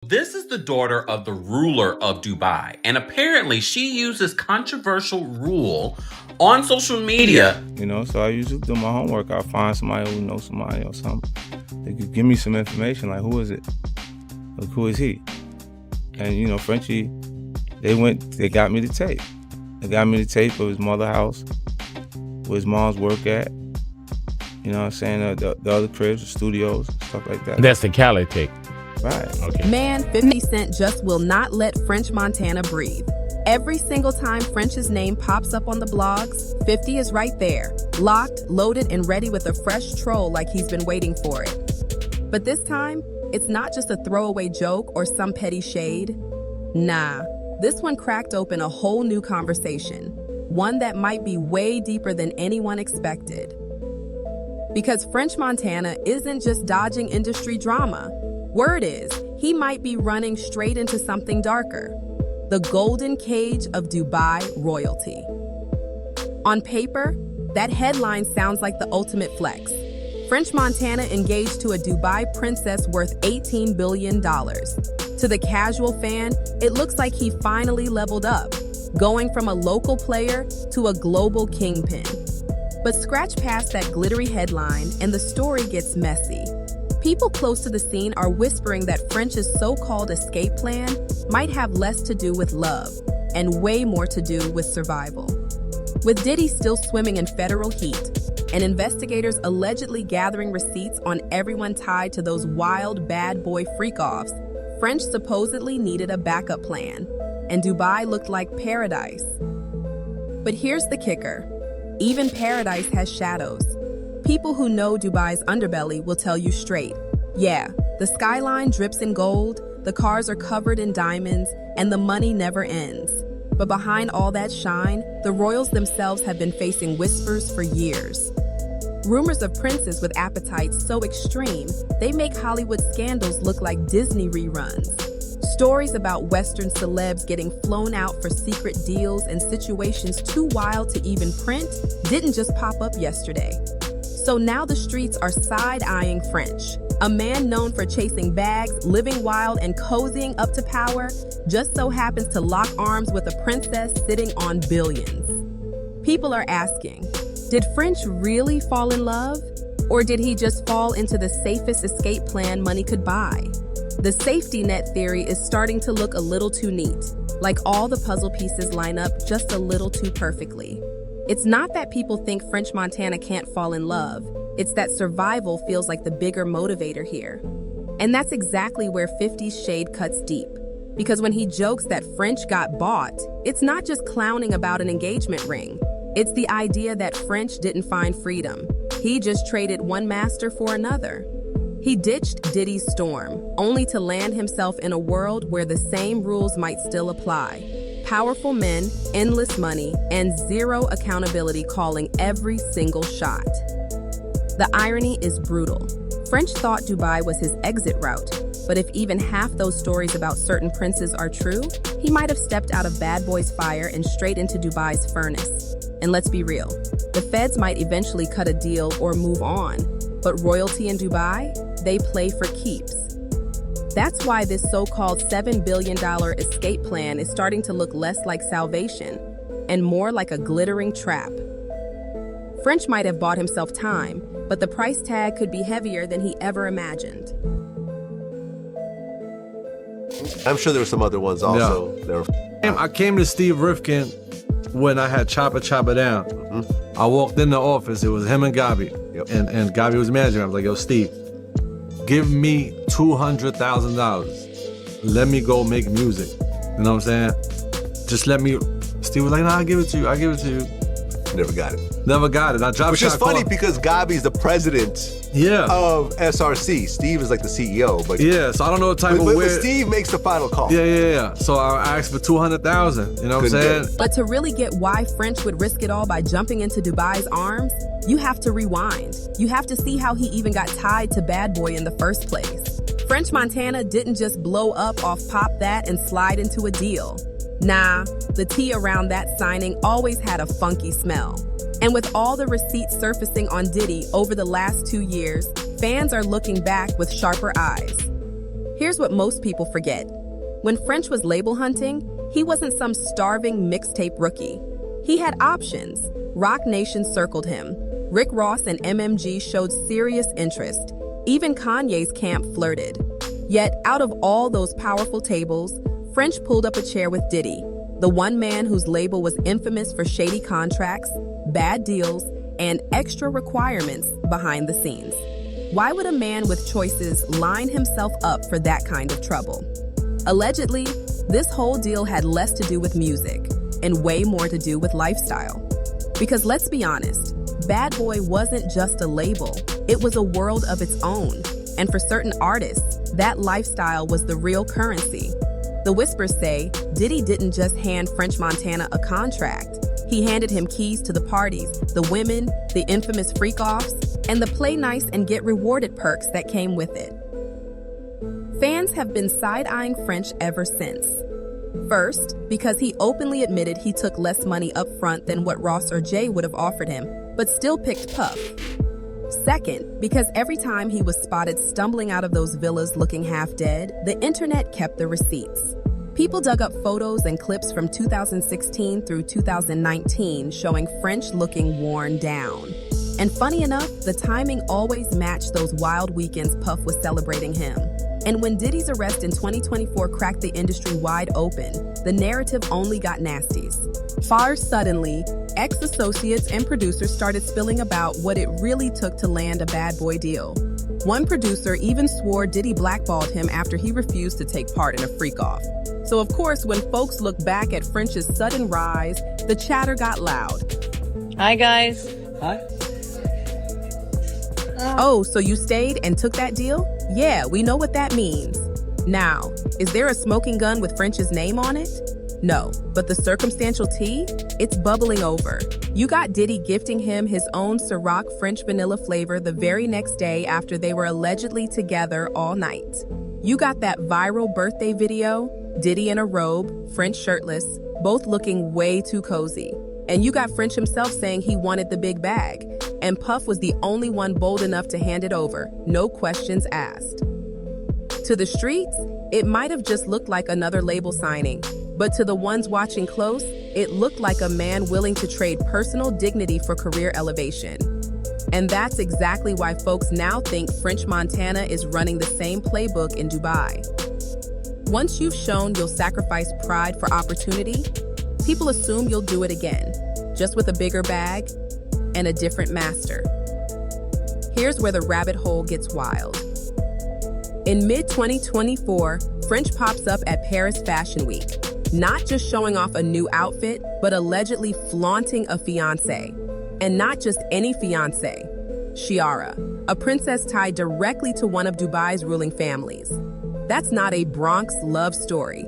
This is the daughter of the ruler of Dubai, and apparently she uses controversial rule on social media. So I usually do my homework. I'll find somebody who knows somebody or something. They could give me some information, like, who is it? Like, who is he? And, Frenchie, they got me the tape. They got me the tape of his mother's house, where his mom's work at. You know what I'm saying? The other cribs, the studios, stuff like that. That's the Cali tape. Right. Okay. Man, 50 Cent just will not let French Montana breathe. Every single time French's name pops up on the blogs, 50 is right there, locked, loaded, and ready with a fresh troll like he's been waiting for it. But this time, it's not just a throwaway joke or some petty shade. Nah, this one cracked open a whole new conversation, one that might be way deeper than anyone expected. Because French Montana isn't just dodging industry drama. Word is, he might be running straight into something darker. The golden cage of Dubai royalty. On paper, that headline sounds like the ultimate flex. French Montana engaged to a Dubai princess worth $18 billion. To the casual fan, it looks like he finally leveled up, going from a local player to a global kingpin. But scratch past that glittery headline and the story gets messy. People close to the scene are whispering that French's so-called escape plan might have less to do with love and way more to do with survival. With Diddy still swimming in federal heat and investigators allegedly gathering receipts on everyone tied to those wild bad boy freak-offs, French supposedly needed a backup plan, and Dubai looked like paradise. But here's the kicker. Even paradise has shadows. People who know Dubai's underbelly will tell you straight. Yeah, the skyline drips in gold, the cars are covered in diamonds, and the money never ends. But behind all that shine, the royals themselves have been facing whispers for years. Rumors of princes with appetites so extreme, they make Hollywood scandals look like Disney reruns. Stories about Western celebs getting flown out for secret deals and situations too wild to even print didn't just pop up yesterday. So now the streets are side-eyeing French, a man known for chasing bags, living wild, and cozying up to power, just so happens to lock arms with a princess sitting on billions. People are asking, did French really fall in love? Or did he just fall into the safest escape plan money could buy? The safety net theory is starting to look a little too neat, like all the puzzle pieces line up just a little too perfectly. It's not that people think French Montana can't fall in love. It's that survival feels like the bigger motivator here. And that's exactly where 50's shade cuts deep. Because when he jokes that French got bought, it's not just clowning about an engagement ring. It's the idea that French didn't find freedom. He just traded one master for another. He ditched Diddy's storm, only to land himself in a world where the same rules might still apply. Powerful men, endless money, and zero accountability calling every single shot. The irony is brutal. French thought Dubai was his exit route, but if even half those stories about certain princes are true, he might have stepped out of Bad Boy's fire and straight into Dubai's furnace. And let's be real, the feds might eventually cut a deal or move on, but royalty in Dubai, they play for keeps. That's why this so-called $7 billion escape plan is starting to look less like salvation and more like a glittering trap. French might have bought himself time, but the price tag could be heavier than he ever imagined. I'm sure there were some other ones also. Yeah. I came to Steve Rifkin when I had Chopper Down. Mm-hmm. I walked in the office, it was him and Gabi. Yep. And Gabi was manager. I was like, yo, Steve, give me $200,000. Let me go make music. You know what I'm saying? Just let me. Steve was like, nah, I'll give it to you. Never got it. Never got it. I dropped. Which is funny because Gabi's the president of SRC. Steve is like the CEO. But yeah, so I don't know what type of but weird. Steve makes the final call. Yeah. So I asked for $200,000. You know what I'm saying? But to really get why French would risk it all by jumping into Dubai's arms, you have to rewind. You have to see how he even got tied to Bad Boy in the first place. French Montana didn't just blow up off Pop That and slide into a deal. Nah, the tea around that signing always had a funky smell. And with all the receipts surfacing on Diddy over the last 2 years, fans are looking back with sharper eyes. Here's what most people forget. When French was label hunting, he wasn't some starving mixtape rookie. He had options. Roc Nation circled him. Rick Ross and MMG showed serious interest. Even Kanye's camp flirted. Yet, out of all those powerful tables, French pulled up a chair with Diddy, the one man whose label was infamous for shady contracts, bad deals, and extra requirements behind the scenes. Why would a man with choices line himself up for that kind of trouble? Allegedly, this whole deal had less to do with music and way more to do with lifestyle. Because let's be honest, Bad Boy wasn't just a label, it was a world of its own. And for certain artists, that lifestyle was the real currency. The whispers say Diddy didn't just hand French Montana a contract. He handed him keys to the parties, the women, the infamous freak-offs, and the play nice and get rewarded perks that came with it. Fans have been side-eyeing French ever since. First, because he openly admitted he took less money up front than what Ross or Jay would have offered him, but still picked Puff. Second, because every time he was spotted stumbling out of those villas looking half dead, the internet kept the receipts. People dug up photos and clips from 2016 through 2019 showing French looking worn down. And funny enough, the timing always matched those wild weekends Puff was celebrating him. And when Diddy's arrest in 2024 cracked the industry wide open, the narrative only got nasties. Far suddenly, ex-associates and producers started spilling about what it really took to land a Bad Boy deal. One producer even swore Diddy blackballed him after he refused to take part in a freak-off. So of course, when folks look back at French's sudden rise, the chatter got loud. Hi, guys. Hi. Oh, so you stayed and took that deal? Yeah, we know what that means. Now, is there a smoking gun with French's name on it? No, but the circumstantial tea? It's bubbling over. You got Diddy gifting him his own Ciroc French vanilla flavor the very next day after they were allegedly together all night. You got that viral birthday video, Diddy in a robe, French shirtless, both looking way too cozy. And you got French himself saying he wanted the big bag, and Puff was the only one bold enough to hand it over, no questions asked. To the streets, it might have just looked like another label signing, but to the ones watching close, it looked like a man willing to trade personal dignity for career elevation. And that's exactly why folks now think French Montana is running the same playbook in Dubai. Once you've shown you'll sacrifice pride for opportunity, people assume you'll do it again, just with a bigger bag and a different master. Here's where the rabbit hole gets wild. In mid-2024, French pops up at Paris Fashion Week, not just showing off a new outfit, but allegedly flaunting a fiancé. And not just any fiancé, Chiara, a princess tied directly to one of Dubai's ruling families. That's not a Bronx love story.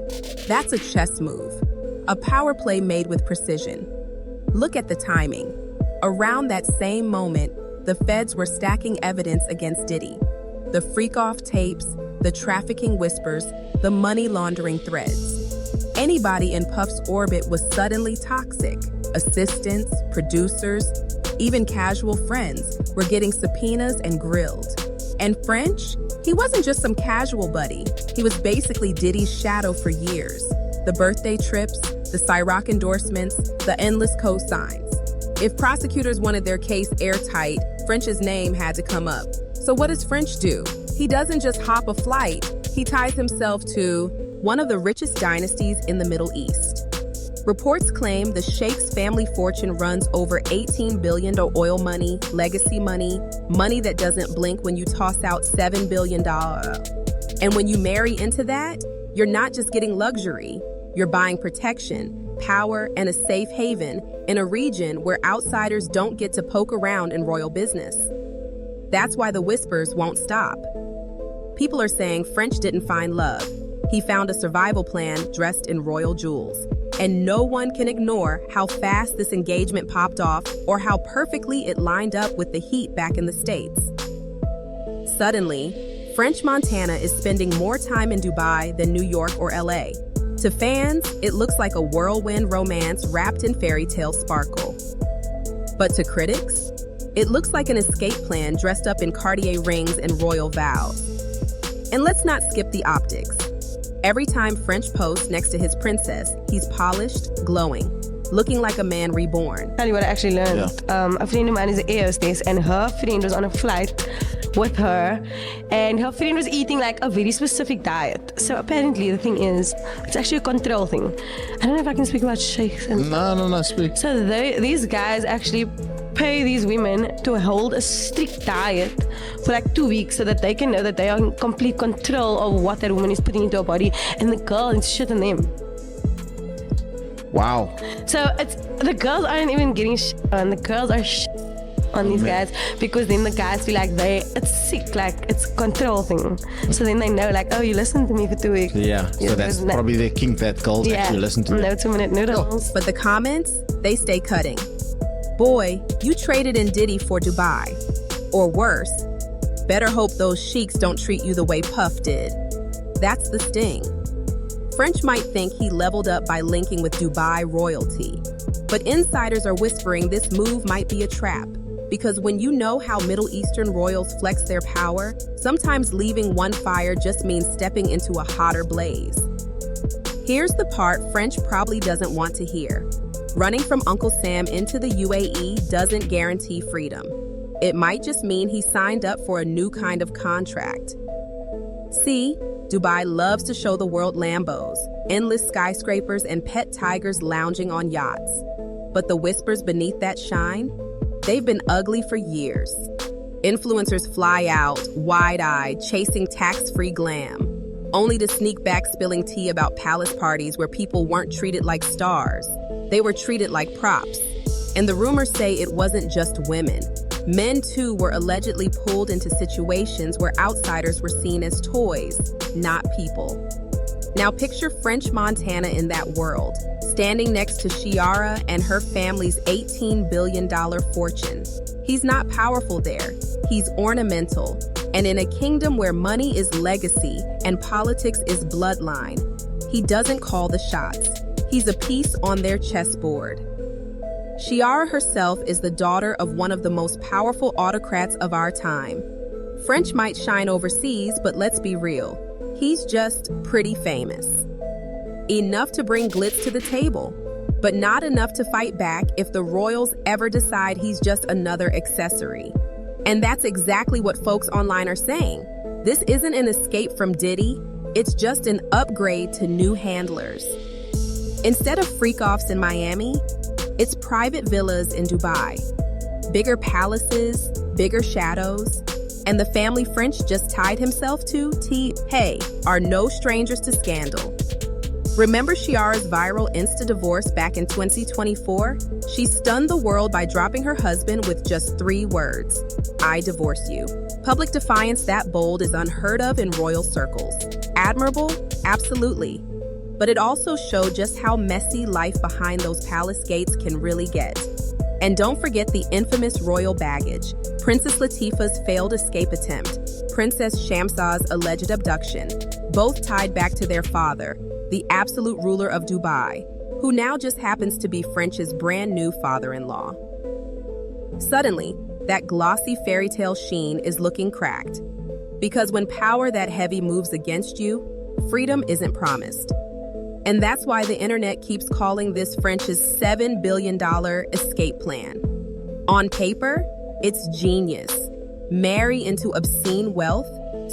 That's a chess move, a power play made with precision. Look at the timing. Around that same moment, the feds were stacking evidence against Diddy. The freak-off tapes, the trafficking whispers, the money laundering threads. Anybody in Puff's orbit was suddenly toxic. Assistants, producers, even casual friends were getting subpoenas and grilled. And French? He wasn't just some casual buddy. He was basically Diddy's shadow for years. The birthday trips, the Ciroc endorsements, the endless cosigns. If prosecutors wanted their case airtight, French's name had to come up. So what does French do? He doesn't just hop a flight, he ties himself to one of the richest dynasties in the Middle East. Reports claim the Sheikh's family fortune runs over $18 billion oil money, legacy money, money that doesn't blink when you toss out $7 billion. And when you marry into that, you're not just getting luxury, you're buying protection, power, and a safe haven in a region where outsiders don't get to poke around in royal business. That's why the whispers won't stop. People are saying French didn't find love. He found a survival plan dressed in royal jewels. And no one can ignore how fast this engagement popped off or how perfectly it lined up with the heat back in the States. Suddenly, French Montana is spending more time in Dubai than New York or LA. To fans, it looks like a whirlwind romance wrapped in fairy tale sparkle. But to critics, it looks like an escape plan dressed up in Cartier rings and royal vows. And let's not skip the optics. Every time French posts next to his princess, he's polished, glowing, looking like a man reborn. Tell you what I actually learned. A friend of mine is an air hostess, and her friend was on a flight with her, and her friend was eating like a very specific diet. So apparently the thing is, it's actually a control thing. I don't know if I can speak about sheikhs. No, speak. So these guys actually pay these women to hold a strict diet for like 2 weeks so that they can know that they are in complete control of what that woman is putting into her body, and the girl is shit on them. Wow. So the girls aren't even getting shit on, the girls are shit on these guys, because then the guys feel like it's sick, like it's a control thing. So then they know like, oh, you listened to me for 2 weeks. Yeah, so that's probably their kink, that girls actually listen to. No 2-minute noodles. But the comments, they stay cutting. Boy, you traded in Diddy for Dubai. Or worse, better hope those sheiks don't treat you the way Puff did. That's the sting. French might think he leveled up by linking with Dubai royalty, but insiders are whispering this move might be a trap, because when you know how Middle Eastern royals flex their power, sometimes leaving one fire just means stepping into a hotter blaze. Here's the part French probably doesn't want to hear. Running from Uncle Sam into the UAE doesn't guarantee freedom. It might just mean he signed up for a new kind of contract. See, Dubai loves to show the world Lambos, endless skyscrapers, and pet tigers lounging on yachts. But the whispers beneath that shine? They've been ugly for years. Influencers fly out, wide-eyed, chasing tax-free glam, only to sneak back spilling tea about palace parties where people weren't treated like stars. They were treated like props. And the rumors say it wasn't just women. Men, too, were allegedly pulled into situations where outsiders were seen as toys, not people. Now picture French Montana in that world, standing next to Ciara and her family's $18 billion fortune. He's not powerful there. He's ornamental. And in a kingdom where money is legacy and politics is bloodline, he doesn't call the shots. He's a piece on their chessboard. Ciara herself is the daughter of one of the most powerful autocrats of our time. French might shine overseas, but let's be real. He's just pretty famous. Enough to bring glitz to the table, but not enough to fight back if the royals ever decide he's just another accessory. And that's exactly what folks online are saying. This isn't an escape from Diddy, it's just an upgrade to new handlers. Instead of freak-offs in Miami, it's private villas in Dubai. Bigger palaces, bigger shadows, and the family French just tied himself to, are no strangers to scandal. Remember Ciara's viral Insta-divorce back in 2024? She stunned the world by dropping her husband with just 3 words, "I divorce you." Public defiance that bold is unheard of in royal circles. Admirable? Absolutely. But it also showed just how messy life behind those palace gates can really get. And don't forget the infamous royal baggage, Princess Latifah's failed escape attempt, Princess Shamsah's alleged abduction, both tied back to their father, the absolute ruler of Dubai, who now just happens to be French's brand new father-in-law. Suddenly, that glossy fairy tale sheen is looking cracked. Because when power that heavy moves against you, freedom isn't promised. And that's why the internet keeps calling this French's $7 billion escape plan. On paper, it's genius. Marry into obscene wealth,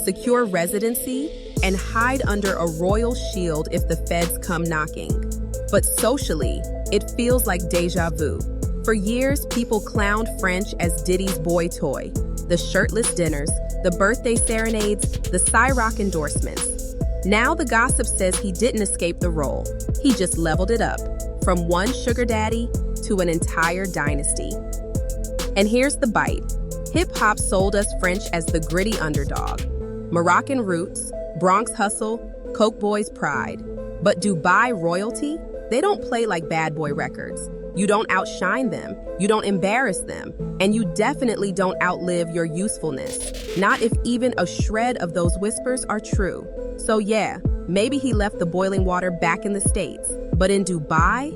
secure residency, and hide under a royal shield if the feds come knocking. But socially, it feels like deja vu. For years, people clowned French as Diddy's boy toy. The shirtless dinners, the birthday serenades, the Cyrock endorsements. Now the gossip says he didn't escape the role. He just leveled it up, from one sugar daddy to an entire dynasty. And here's the bite. Hip-hop sold us French as the gritty underdog. Moroccan roots, Bronx hustle, Coke Boys pride. But Dubai royalty? They don't play like Bad Boy Records. You don't outshine them, you don't embarrass them, and you definitely don't outlive your usefulness. Not if even a shred of those whispers are true. So yeah, maybe he left the boiling water back in the States, but in Dubai?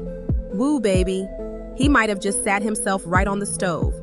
Woo, baby. He might have just sat himself right on the stove.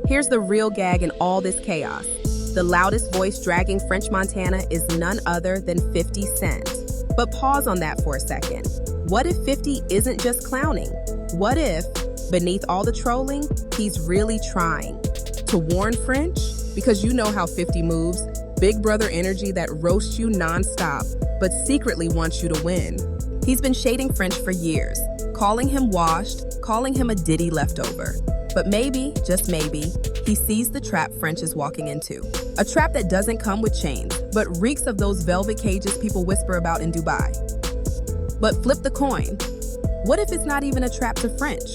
Here's the real gag in all this chaos. The loudest voice dragging French Montana is none other than 50 Cent. But pause on that for a second. What if 50 isn't just clowning? What if, beneath all the trolling, he's really trying to warn French? Because you know how 50 moves, big brother energy that roasts you nonstop, but secretly wants you to win. He's been shading French for years, calling him washed, calling him a Diddy leftover. But maybe, just maybe, he sees the trap French is walking into. A trap that doesn't come with chains, but reeks of those velvet cages people whisper about in Dubai. But flip the coin. What if it's not even a trap to French?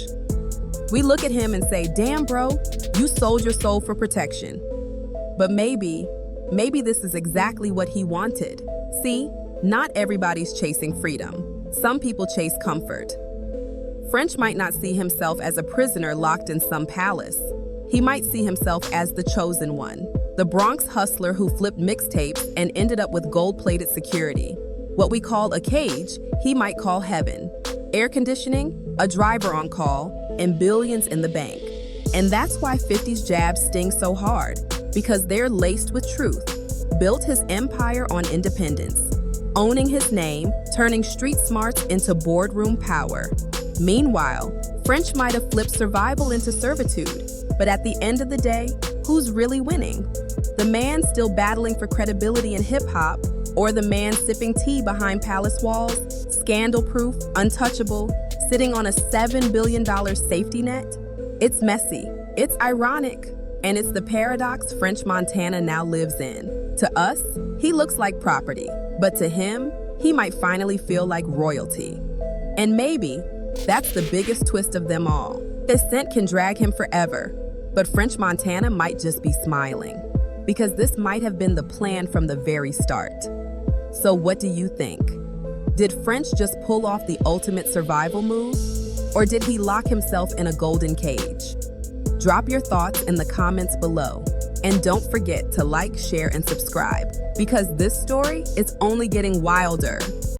We look at him and say, damn bro, you sold your soul for protection. But maybe this is exactly what he wanted. See, not everybody's chasing freedom. Some people chase comfort. French might not see himself as a prisoner locked in some palace. He might see himself as the chosen one, the Bronx hustler who flipped mixtapes and ended up with gold-plated security. What we call a cage, he might call heaven. Air conditioning, a driver on call, and billions in the bank. And that's why 50's jabs sting so hard, because they're laced with truth. Built his empire on independence, owning his name, turning street smarts into boardroom power. Meanwhile, French might have flipped survival into servitude, but at the end of the day, who's really winning? The man still battling for credibility in hip-hop, or the man sipping tea behind palace walls, scandal-proof, untouchable, sitting on a $7 billion safety net? It's messy, it's ironic, and it's the paradox French Montana now lives in. To us, he looks like property, but to him, he might finally feel like royalty. And maybe that's the biggest twist of them all. The scent can drag him forever, but French Montana might just be smiling, because this might have been the plan from the very start. So what do you think? Did French just pull off the ultimate survival move? Or did he lock himself in a golden cage? Drop your thoughts in the comments below. And don't forget to like, share, and subscribe, because this story is only getting wilder.